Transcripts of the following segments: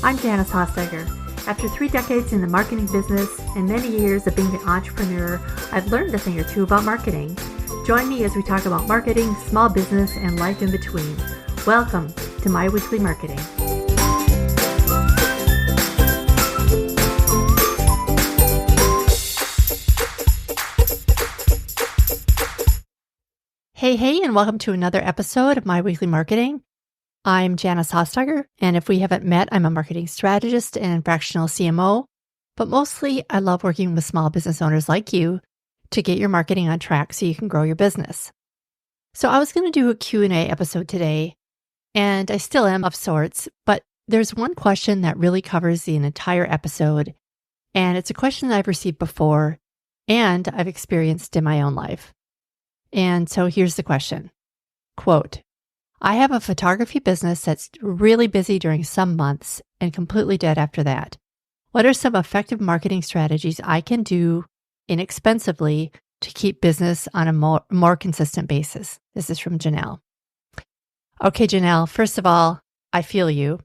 I'm Janice Hostegger. After 3 decades in the marketing business and many years of being an entrepreneur, I've learned a thing or two about marketing. Join me as we talk about marketing, small business, and life in between. Welcome to My Weekly Marketing. Hey, and welcome to another episode of My Weekly Marketing. I'm Janice Hostegger, and if we haven't met, I'm a marketing strategist and fractional CMO, but mostly I love working with small business owners like you to get your marketing on track so you can grow your business. So I was going to do a Q&A episode today, and I still am of sorts, but there's one question that really covers the entire episode, and it's a question that I've received before and I've experienced in my own life. And so here's the question. Quote, I have a photography business that's really busy during some months and completely dead after that. What are some effective marketing strategies I can do inexpensively to keep business on a more consistent basis? This is from Janelle. Okay, Janelle, first of all, I feel you.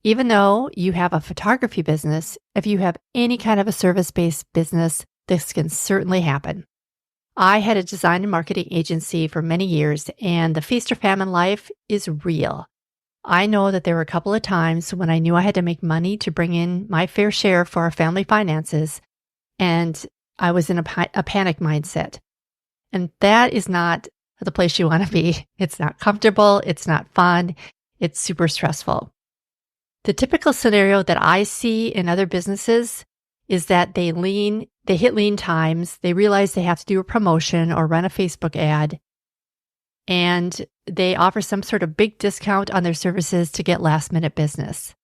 Even though you have a photography business, if you have any kind of a service-based business, this can certainly happen. I had a design and marketing agency for many years, and the feast or famine life is real. I know that there were a couple of times when I knew I had to make money to bring in my fair share for our family finances, and I was in a panic mindset. And that is not the place you want to be. It's not comfortable. It's not fun. It's super stressful. The typical scenario that I see in other businesses is that they hit lean times, they realize they have to do a promotion or run a Facebook ad, and they offer some sort of big discount on their services to get last minute business.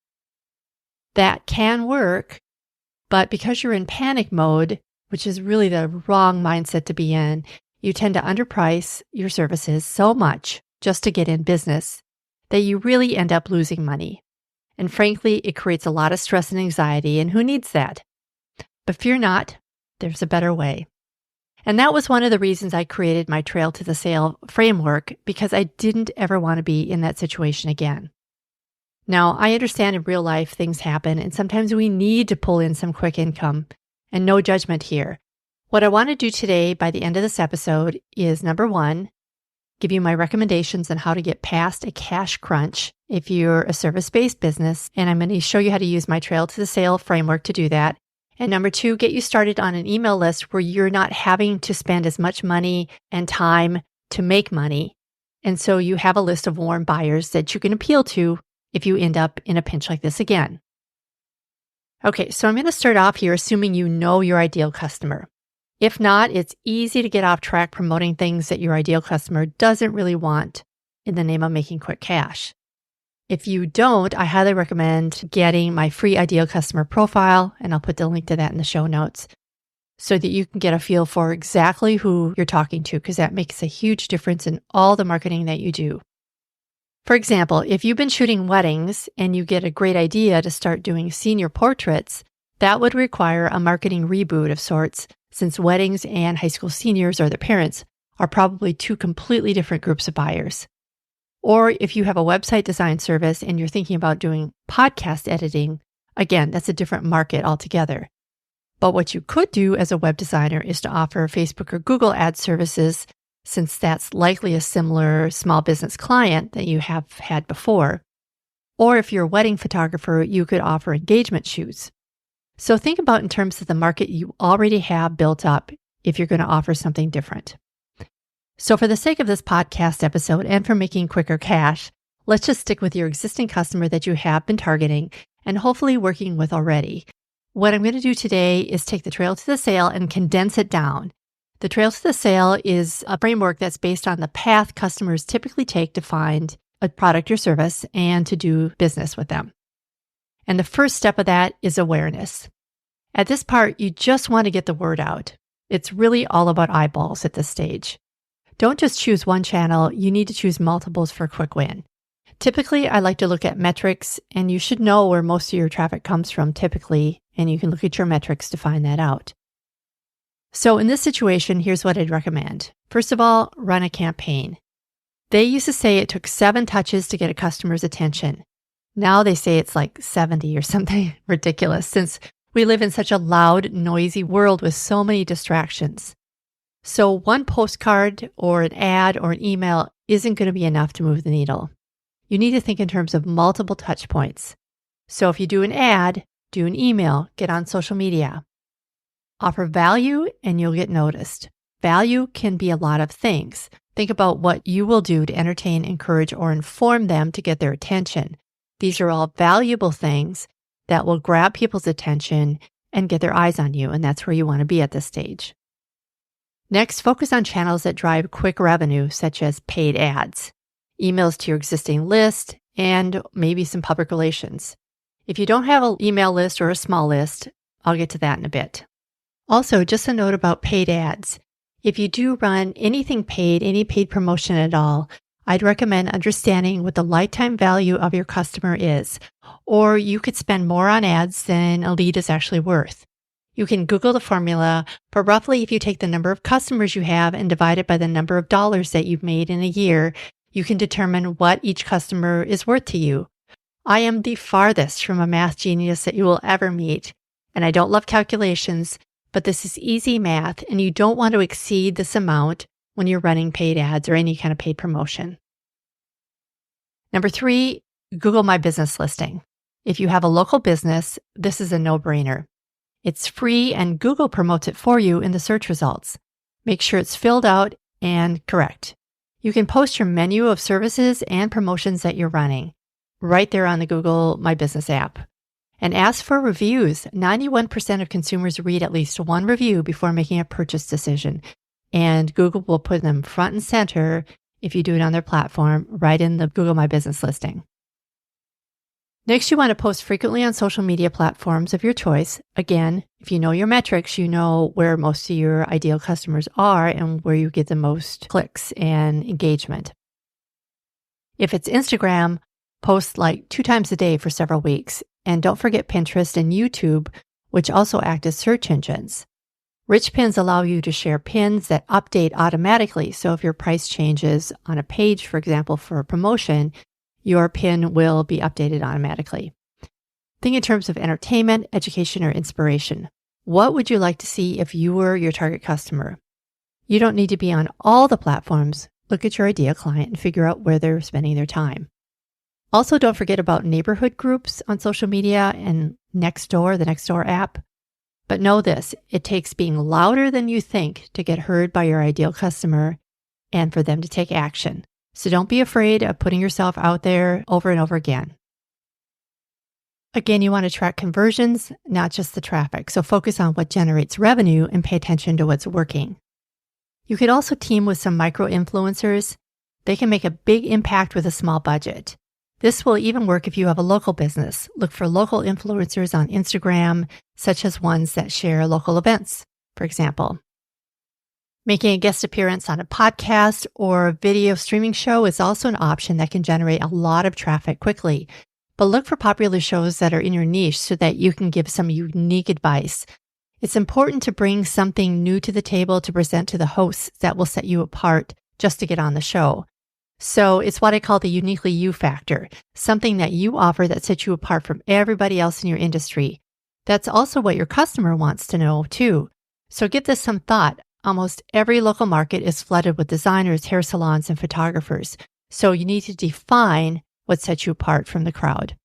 That can work, but because you're in panic mode, which is really the wrong mindset to be in, you tend to underprice your services so much just to get in business that you really end up losing money. And frankly, it creates a lot of stress and anxiety, and who needs that? But fear not, there's a better way. And that was one of the reasons I created my Trail to the Sale framework, because I didn't ever want to be in that situation again. Now, I understand in real life things happen, and sometimes we need to pull in some quick income, and no judgment here. What I want to do today by the end of this episode is, number one, give you my recommendations on how to get past a cash crunch if you're a service-based business, and I'm going to show you how to use my Trail to the Sale framework to do that. And number two, get you started on an email list where you're not having to spend as much money and time to make money. And so you have a list of warm buyers that you can appeal to if you end up in a pinch like this again. Okay, so I'm going to start off here assuming you know your ideal customer. If not, it's easy to get off track promoting things that your ideal customer doesn't really want in the name of making quick cash. If you don't, I highly recommend getting my free ideal customer profile, and I'll put the link to that in the show notes, so that you can get a feel for exactly who you're talking to, because that makes a huge difference in all the marketing that you do. For example, if you've been shooting weddings and you get a great idea to start doing senior portraits, that would require a marketing reboot of sorts, since weddings and high school seniors or their parents are probably two completely different groups of buyers. Or if you have a website design service and you're thinking about doing podcast editing, again, that's a different market altogether. But what you could do as a web designer is to offer Facebook or Google ad services, since that's likely a similar small business client that you have had before. Or if you're a wedding photographer, you could offer engagement shoots. So think about in terms of the market you already have built up if you're going to offer something different. So for the sake of this podcast episode and for making quicker cash, let's just stick with your existing customer that you have been targeting and hopefully working with already. What I'm going to do today is take the Trail to the Sale and condense it down. The Trail to the Sale is a framework that's based on the path customers typically take to find a product or service and to do business with them. And the first step of that is awareness. At this part, you just want to get the word out. It's really all about eyeballs at this stage. Don't just choose one channel, you need to choose multiples for a quick win. Typically, I like to look at metrics, and you should know where most of your traffic comes from typically, and you can look at your metrics to find that out. So in this situation, here's what I'd recommend. First of all, run a campaign. They used to say it took 7 touches to get a customer's attention. Now they say it's like 70 or something ridiculous, since we live in such a loud, noisy world with so many distractions. So one postcard or an ad or an email isn't going to be enough to move the needle. You need to think in terms of multiple touch points. So if you do an ad, do an email, get on social media. Offer value and you'll get noticed. Value can be a lot of things. Think about what you will do to entertain, encourage, or inform them to get their attention. These are all valuable things that will grab people's attention and get their eyes on you, and that's where you want to be at this stage. Next, focus on channels that drive quick revenue, such as paid ads, emails to your existing list, and maybe some public relations. If you don't have an email list or a small list, I'll get to that in a bit. Also, just a note about paid ads. If you do run anything paid, any paid promotion at all, I'd recommend understanding what the lifetime value of your customer is, or you could spend more on ads than a lead is actually worth. You can Google the formula, but roughly if you take the number of customers you have and divide it by the number of dollars that you've made in a year, you can determine what each customer is worth to you. I am the farthest from a math genius that you will ever meet, and I don't love calculations, but this is easy math, and you don't want to exceed this amount when you're running paid ads or any kind of paid promotion. Number 3, Google My Business listing. If you have a local business, this is a no-brainer. It's free and Google promotes it for you in the search results. Make sure it's filled out and correct. You can post your menu of services and promotions that you're running right there on the Google My Business app. And ask for reviews. 91% of consumers read at least one review before making a purchase decision. And Google will put them front and center if you do it on their platform, right in the Google My Business listing. Next, you want to post frequently on social media platforms of your choice. Again, if you know your metrics, you know where most of your ideal customers are and where you get the most clicks and engagement. If it's Instagram, post like 2 times a day for several weeks. And don't forget Pinterest and YouTube, which also act as search engines. Rich pins allow you to share pins that update automatically. So if your price changes on a page, for example, for a promotion, your pin will be updated automatically. Think in terms of entertainment, education, or inspiration. What would you like to see if you were your target customer? You don't need to be on all the platforms. Look at your ideal client and figure out where they're spending their time. Also, don't forget about neighborhood groups on social media and Nextdoor, the Nextdoor app. But know this, it takes being louder than you think to get heard by your ideal customer and for them to take action. So don't be afraid of putting yourself out there over and over again. Again, you want to track conversions, not just the traffic. So focus on what generates revenue and pay attention to what's working. You could also team with some micro-influencers. They can make a big impact with a small budget. This will even work if you have a local business. Look for local influencers on Instagram, such as ones that share local events, for example. Making a guest appearance on a podcast or a video streaming show is also an option that can generate a lot of traffic quickly. But look for popular shows that are in your niche so that you can give some unique advice. It's important to bring something new to the table to present to the hosts that will set you apart just to get on the show. So it's what I call the uniquely you factor, something that you offer that sets you apart from everybody else in your industry. That's also what your customer wants to know too. So give this some thought. Almost every local market is flooded with designers, hair salons, and photographers. So you need to define what sets you apart from the crowd.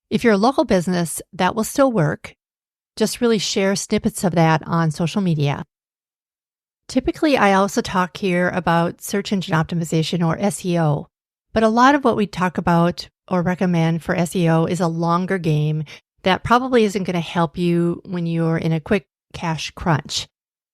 If you're a local business, that will still work. Just really share snippets of that on social media. Typically, I also talk here about search engine optimization or SEO, but a lot of what we talk about or recommend for SEO is a longer game that probably isn't going to help you when you're in a quick cash crunch.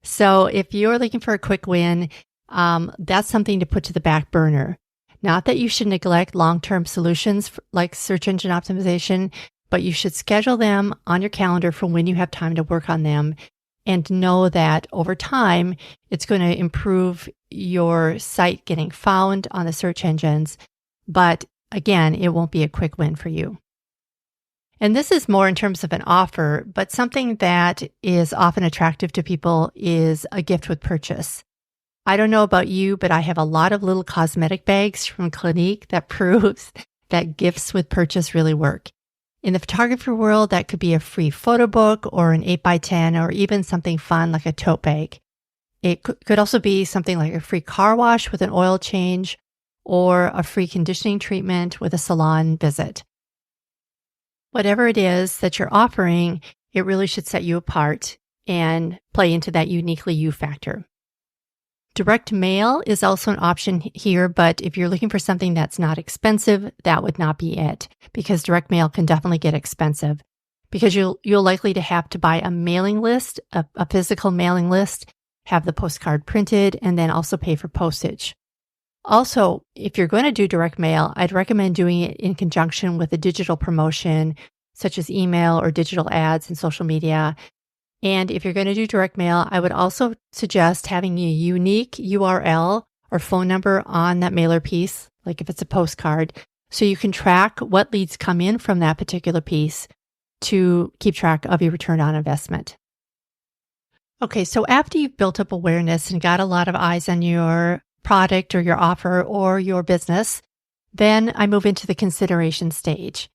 So if you're looking for a quick win, that's something to put to the back burner. Not that you should neglect long-term solutions like search engine optimization, but you should schedule them on your calendar for when you have time to work on them and know that over time, it's going to improve your site getting found on the search engines. But again, it won't be a quick win for you. And this is more in terms of an offer, but something that is often attractive to people is a gift with purchase. I don't know about you, but I have a lot of little cosmetic bags from Clinique that proves that gifts with purchase really work. In the photography world, that could be a free photo book or an 8x10 or even something fun like a tote bag. It could also be something like a free car wash with an oil change or a free conditioning treatment with a salon visit. Whatever it is that you're offering, it really should set you apart and play into that uniquely you factor. Direct mail is also an option here, but if you're looking for something that's not expensive, that would not be it, because direct mail can definitely get expensive because you'll likely to have to buy a mailing list, a physical mailing list, have the postcard printed, and then also pay for postage. Also, if you're going to do direct mail, I'd recommend doing it in conjunction with a digital promotion, such as email or digital ads and social media. And if you're going to do direct mail, I would also suggest having a unique URL or phone number on that mailer piece, like if it's a postcard, so you can track what leads come in from that particular piece to keep track of your return on investment. Okay, so after you've built up awareness and got a lot of eyes on your product or your offer or your business, then I move into the consideration stage.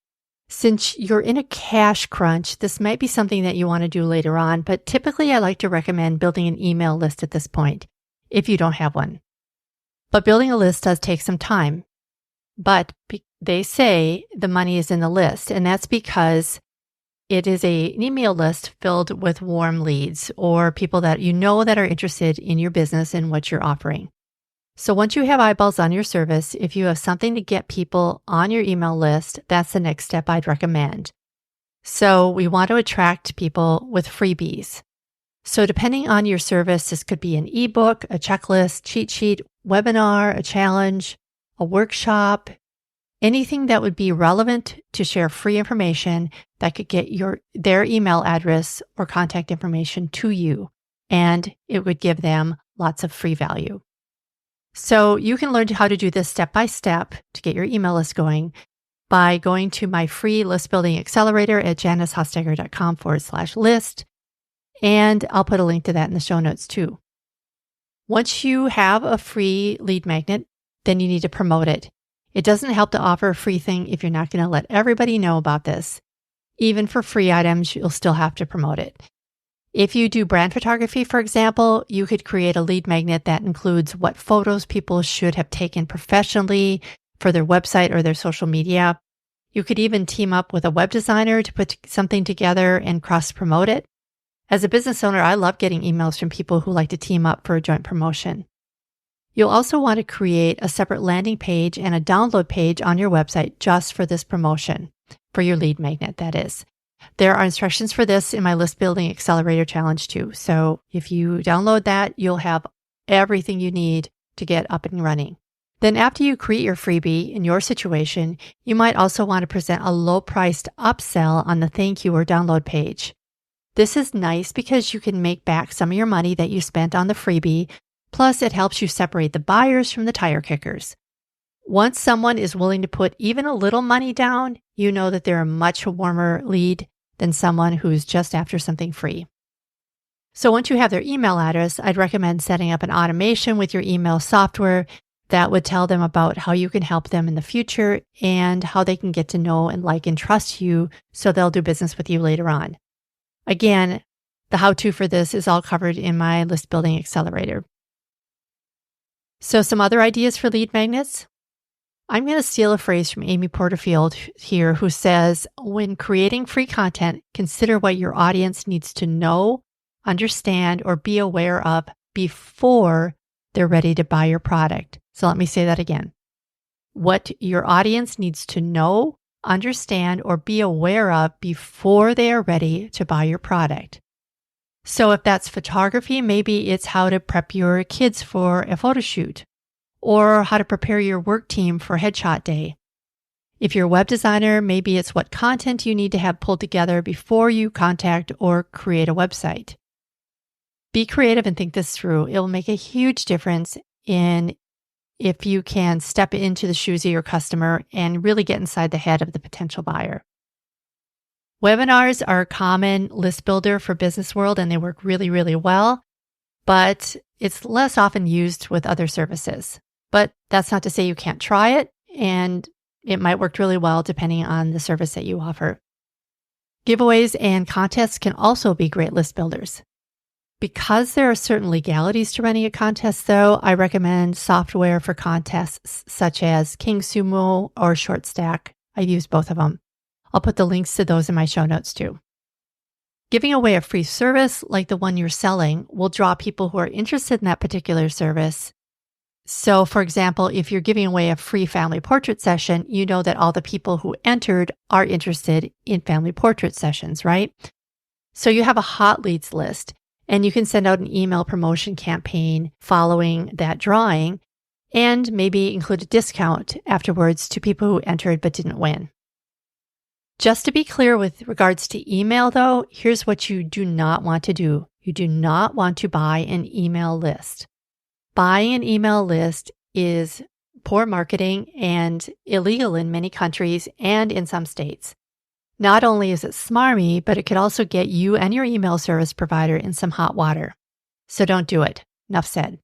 Since you're in a cash crunch, this might be something that you want to do later on, but typically I like to recommend building an email list at this point, if you don't have one. But building a list does take some time. But they say the money is in the list, and that's because it is an email list filled with warm leads or people that you know that are interested in your business and what you're offering. So once you have eyeballs on your service, if you have something to get people on your email list, that's the next step I'd recommend. So we want to attract people with freebies. So depending on your service, this could be an ebook, a checklist, cheat sheet, webinar, a challenge, a workshop, anything that would be relevant to share free information that could get their email address or contact information to you, and it would give them lots of free value. So you can learn how to do this step by step to get your email list going by going to my free list building accelerator at janicehostager.com/list. And I'll put a link to that in the show notes too. Once you have a free lead magnet, then you need to promote it. It doesn't help to offer a free thing if you're not going to let everybody know about this. Even for free items, you'll still have to promote it. If you do brand photography, for example, you could create a lead magnet that includes what photos people should have taken professionally for their website or their social media. You could even team up with a web designer to put something together and cross-promote it. As a business owner, I love getting emails from people who like to team up for a joint promotion. You'll also want to create a separate landing page and a download page on your website just for this promotion, for your lead magnet, that is. There are instructions for this in my List Building Accelerator Challenge too. So if you download that, you'll have everything you need to get up and running. Then after you create your freebie in your situation, you might also want to present a low-priced upsell on the thank you or download page. This is nice because you can make back some of your money that you spent on the freebie, plus it helps you separate the buyers from the tire kickers. Once someone is willing to put even a little money down, you know that they're a much warmer lead than someone who's just after something free. So once you have their email address, I'd recommend setting up an automation with your email software that would tell them about how you can help them in the future and how they can get to know and like and trust you so they'll do business with you later on. Again, the how-to for this is all covered in my List Building Accelerator. So some other ideas for lead magnets. I'm going to steal a phrase from Amy Porterfield here, who says, when creating free content, consider what your audience needs to know, understand, or be aware of before they're ready to buy your product. So let me say that again. What your audience needs to know, understand, or be aware of before they are ready to buy your product. So if that's photography, maybe it's how to prep your kids for a photo shoot, or how to prepare your work team for headshot day. If you're a web designer, maybe it's what content you need to have pulled together before you contact or create a website. Be creative and think this through. It will make a huge difference in if you can step into the shoes of your customer and really get inside the head of the potential buyer. Webinars are a common list builder for business world, and they work really, really well, but it's less often used with other services. But that's not to say you can't try it. And It might work really well depending on the service that you offer. Giveaways and contests can also be great list builders. Because there are certain legalities to running a contest, though, I recommend software for contests such as King Sumo or ShortStack. I use both of them. I'll put the links to those in my show notes too. Giving away a free service like the one you're selling will draw people who are interested in that particular service. So, for example, if you're giving away a free family portrait session, you know that all the people who entered are interested in family portrait sessions, right? So you have a hot leads list, and you can send out an email promotion campaign following that drawing and maybe include a discount afterwards to people who entered but didn't win. Just to be clear with regards to email, though, here's what you do not want to do. You do not want to buy an email list. Buying an email list is poor marketing and illegal in many countries and in some states. Not only is it smarmy, but it could also get you and your email service provider in some hot water. So don't do it. Enough said.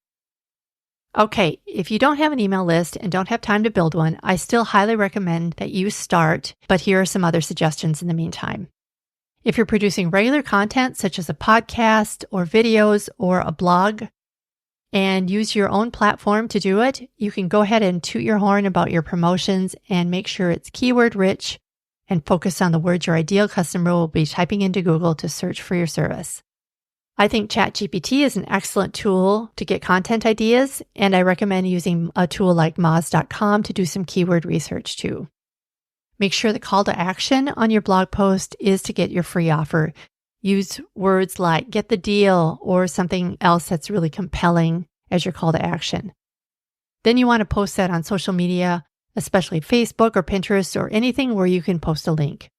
Okay, if you don't have an email list and don't have time to build one, I still highly recommend that you start, but here are some other suggestions in the meantime. If you're producing regular content, such as a podcast or videos or a blog, and use your own platform to do it, you can go ahead and toot your horn about your promotions and make sure it's keyword rich and focus on the words your ideal customer will be typing into Google to search for your service. I think ChatGPT is an excellent tool to get content ideas, and I recommend using a tool like Moz.com to do some keyword research too. Make sure the call to action on your blog post is to get your free offer. Use words like get the deal or something else that's really compelling as your call to action. Then you want to post that on social media, especially Facebook or Pinterest or anything where you can post a link.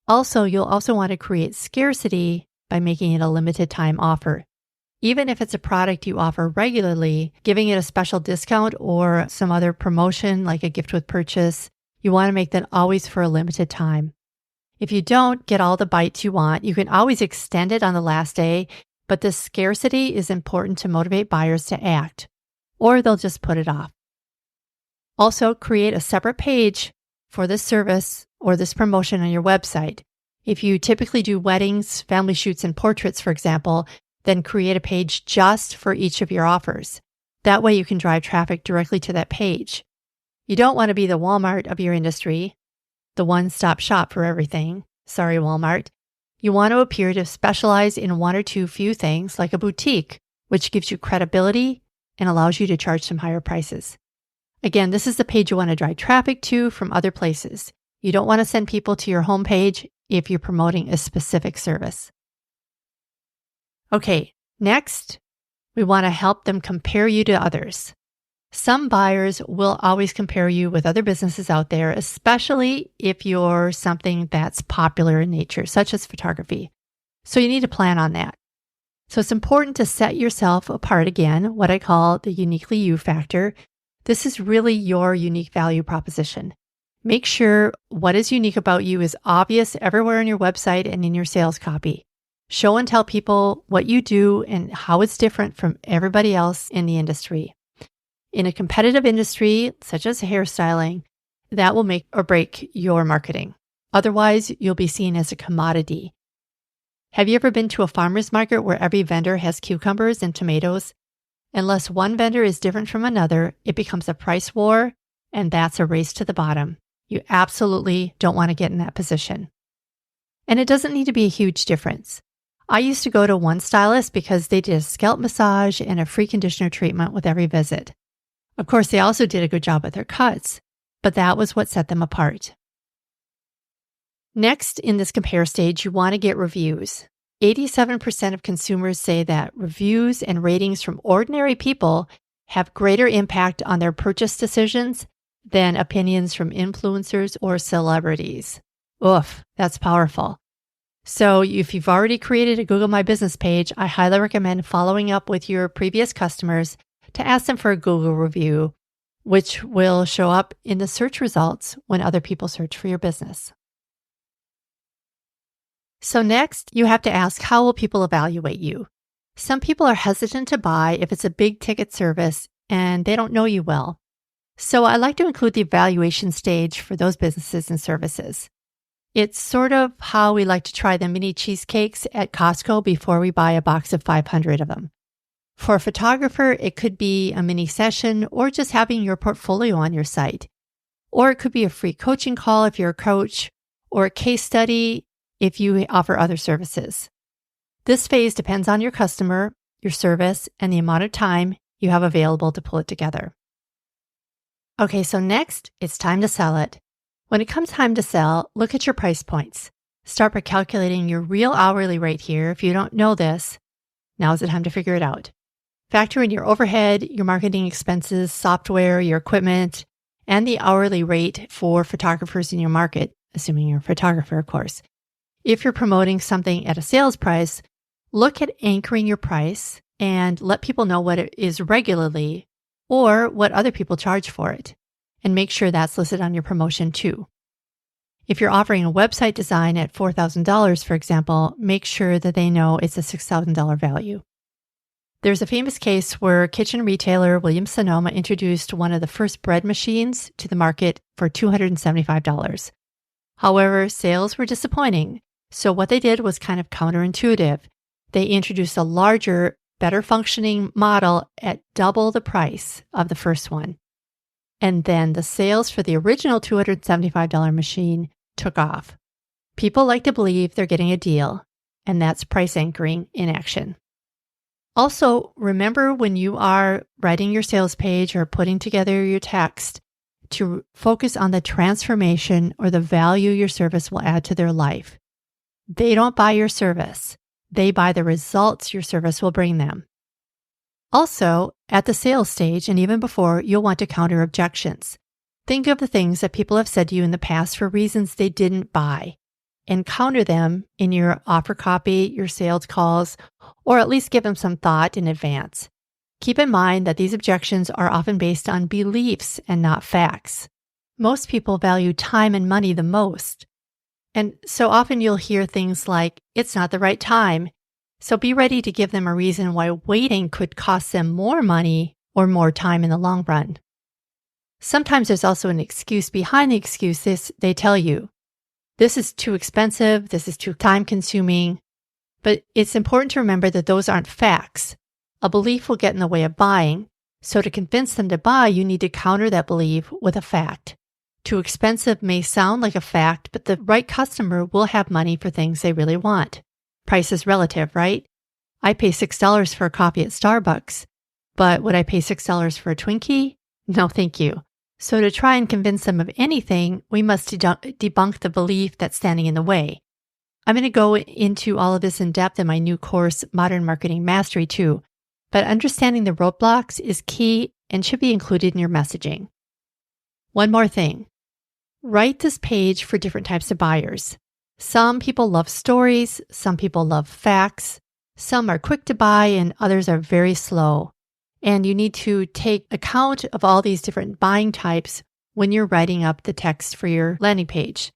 Also, you'll also want to create scarcity by making it a limited time offer. Even if it's a product you offer regularly, giving it a special discount or some other promotion like a gift with purchase, you want to make that always for a limited time. If you don't get all the bites you want, you can always extend it on the last day, but the scarcity is important to motivate buyers to act, or they'll just put it off. Also, create a separate page for this service or this promotion on your website. If you typically do weddings, family shoots, and portraits, for example, then create a page just for each of your offers. That way you can drive traffic directly to that page. You don't want to be the Walmart of your industry, the one-stop shop for everything. Sorry, Walmart. You want to appear to specialize in one or two few things like a boutique, which gives you credibility and allows you to charge some higher prices. Again, this is the page you want to drive traffic to from other places. You don't want to send people to your homepage if you're promoting a specific service. Okay, next, we want to help them compare you to others. Some buyers will always compare you with other businesses out there, especially if you're something that's popular in nature, such as photography. So you need to plan on that. So it's important to set yourself apart again, what I call the uniquely you factor. This is really your unique value proposition. Make sure what is unique about you is obvious everywhere on your website and in your sales copy. Show and tell people what you do and how it's different from everybody else in the industry. In a competitive industry, such as hairstyling, that will make or break your marketing. Otherwise, you'll be seen as a commodity. Have you ever been to a farmer's market where every vendor has cucumbers and tomatoes? Unless one vendor is different from another, it becomes a price war, and that's a race to the bottom. You absolutely don't want to get in that position. And it doesn't need to be a huge difference. I used to go to one stylist because they did a scalp massage and a free conditioner treatment with every visit. Of course, they also did a good job with their cuts, but that was what set them apart. Next, in this compare stage, you want to get reviews. 87% of consumers say that reviews and ratings from ordinary people have greater impact on their purchase decisions than opinions from influencers or celebrities. Oof, that's powerful. So if you've already created a Google My Business page, I highly recommend following up with your previous customers to ask them for a Google review, which will show up in the search results when other people search for your business. So next, you have to ask, how will people evaluate you? Some people are hesitant to buy if it's a big ticket service and they don't know you well. So I like to include the evaluation stage for those businesses and services. It's sort of how we like to try the mini cheesecakes at Costco before we buy a box of 500 of them. For a photographer, it could be a mini session or just having your portfolio on your site. Or it could be a free coaching call if you're a coach, or a case study if you offer other services. This phase depends on your customer, your service, and the amount of time you have available to pull it together. Okay, so next, it's time to sell it. When it comes time to sell, look at your price points. Start by calculating your real hourly rate here. If you don't know this, now's the time to figure it out. Factor in your overhead, your marketing expenses, software, your equipment, and the hourly rate for photographers in your market, assuming you're a photographer, of course. If you're promoting something at a sales price, look at anchoring your price and let people know what it is regularly or what other people charge for it. And make sure that's listed on your promotion too. If you're offering a website design at $4,000, for example, make sure that they know it's a $6,000 value. There's a famous case where kitchen retailer Williams-Sonoma introduced one of the first bread machines to the market for $275. However, sales were disappointing, so what they did was kind of counterintuitive. They introduced a larger, better functioning model at double the price of the first one. And then the sales for the original $275 machine took off. People like to believe they're getting a deal, and that's price anchoring in action. Also, remember when you are writing your sales page or putting together your text to focus on the transformation or the value your service will add to their life. They don't buy your service. They buy the results your service will bring them. Also, at the sales stage and even before, you'll want to counter objections. Think of the things that people have said to you in the past for reasons they didn't buy and counter them in your offer copy, your sales calls, or at least give them some thought in advance. Keep in mind that these objections are often based on beliefs and not facts. Most people value time and money the most. And so often you'll hear things like, it's not the right time. So be ready to give them a reason why waiting could cost them more money or more time in the long run. Sometimes there's also an excuse behind the excuses they tell you. This is too expensive, this is too time-consuming, but it's important to remember that those aren't facts. A belief will get in the way of buying, so to convince them to buy, you need to counter that belief with a fact. Too expensive may sound like a fact, but the right customer will have money for things they really want. Price is relative, right? I pay $6 for a coffee at Starbucks, but would I pay $6 for a Twinkie? No, thank you. So to try and convince them of anything, we must debunk the belief that's standing in the way. I'm going to go into all of this in depth in my new course, Modern Marketing Mastery 2, but understanding the roadblocks is key and should be included in your messaging. One more thing. Write this page for different types of buyers. Some people love stories, some people love facts, some are quick to buy, and others are very slow. And you need to take account of all these different buying types when you're writing up the text for your landing page.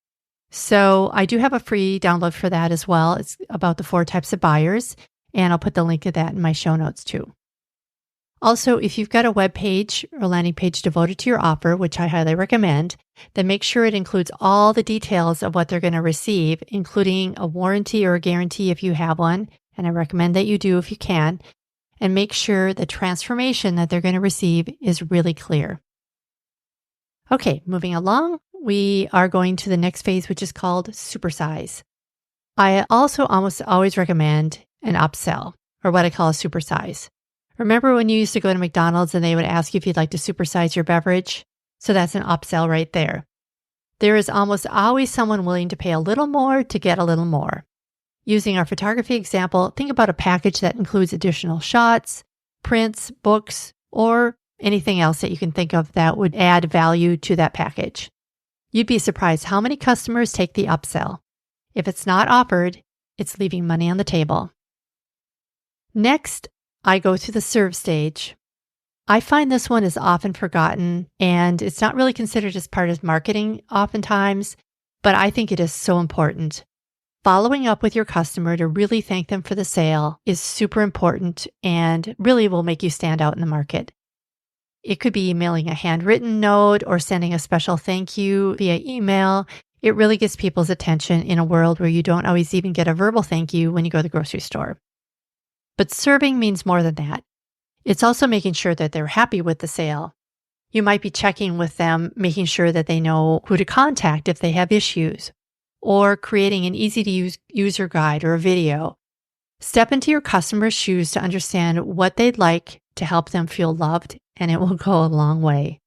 So I do have a free download for that as well. It's about the 4 types of buyers, and I'll put the link to that in my show notes too. Also, if you've got a web page or landing page devoted to your offer, which I highly recommend, then make sure it includes all the details of what they're going to receive, including a warranty or a guarantee if you have one, and I recommend that you do if you can, and make sure the transformation that they're going to receive is really clear. Okay, moving along, we are going to the next phase, which is called supersize. I also almost always recommend an upsell, or what I call a supersize. Remember when you used to go to McDonald's and they would ask you if you'd like to supersize your beverage? So that's an upsell right there. There is almost always someone willing to pay a little more to get a little more. Using our photography example, think about a package that includes additional shots, prints, books, or anything else that you can think of that would add value to that package. You'd be surprised how many customers take the upsell. If it's not offered, it's leaving money on the table. Next, I go to the serve stage. I find this one is often forgotten, and it's not really considered as part of marketing oftentimes, but I think it is so important. Following up with your customer to really thank them for the sale is super important and really will make you stand out in the market. It could be emailing a handwritten note or sending a special thank you via email. It really gets people's attention in a world where you don't always even get a verbal thank you when you go to the grocery store. But serving means more than that. It's also making sure that they're happy with the sale. You might be checking with them, making sure that they know who to contact if they have issues, or creating an easy-to-use user guide or a video. Step into your customer's shoes to understand what they'd like to help them feel loved, and it will go a long way.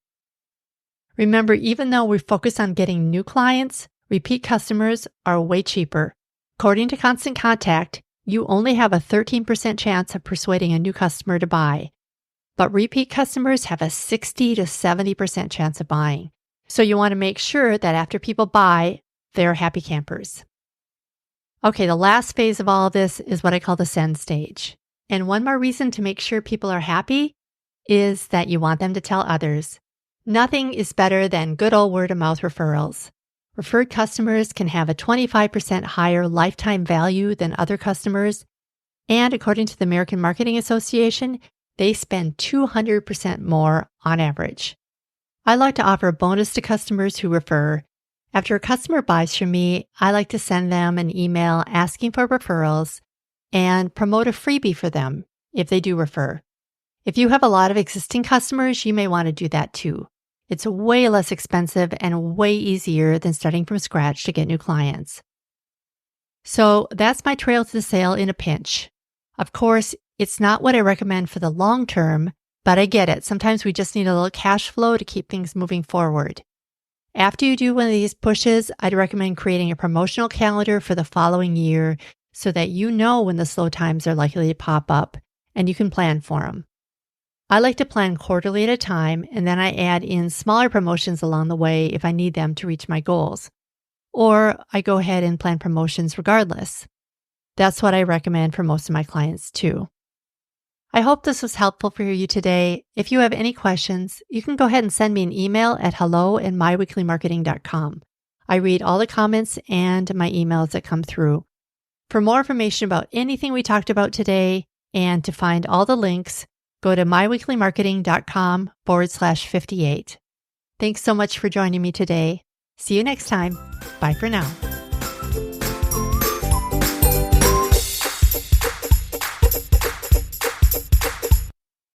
Remember, even though we focus on getting new clients, repeat customers are way cheaper. According to Constant Contact, you only have a 13% chance of persuading a new customer to buy, but repeat customers have a 60 to 70% chance of buying. So you want to make sure that after people buy, they're happy campers. Okay, the last phase of all of this is what I call the send stage. And one more reason to make sure people are happy is that you want them to tell others. Nothing is better than good old word of mouth referrals. Referred customers can have a 25% higher lifetime value than other customers. And according to the American Marketing Association, they spend 200% more on average. I like to offer a bonus to customers who refer. After a customer buys from me, I like to send them an email asking for referrals and promote a freebie for them if they do refer. If you have a lot of existing customers, you may want to do that too. It's way less expensive and way easier than starting from scratch to get new clients. So that's my trail to the sale in a pinch. Of course, it's not what I recommend for the long term, but I get it. Sometimes we just need a little cash flow to keep things moving forward. After you do one of these pushes, I'd recommend creating a promotional calendar for the following year so that you know when the slow times are likely to pop up and you can plan for them. I like to plan quarterly at a time, and then I add in smaller promotions along the way if I need them to reach my goals. Or I go ahead and plan promotions regardless. That's what I recommend for most of my clients too. I hope this was helpful for you today. If you have any questions, you can go ahead and send me an email at hello@myweeklymarketing.com. I read all the comments and my emails that come through. For more information about anything we talked about today and to find all the links, go to myweeklymarketing.com/58. Thanks so much for joining me today. See you next time. Bye for now.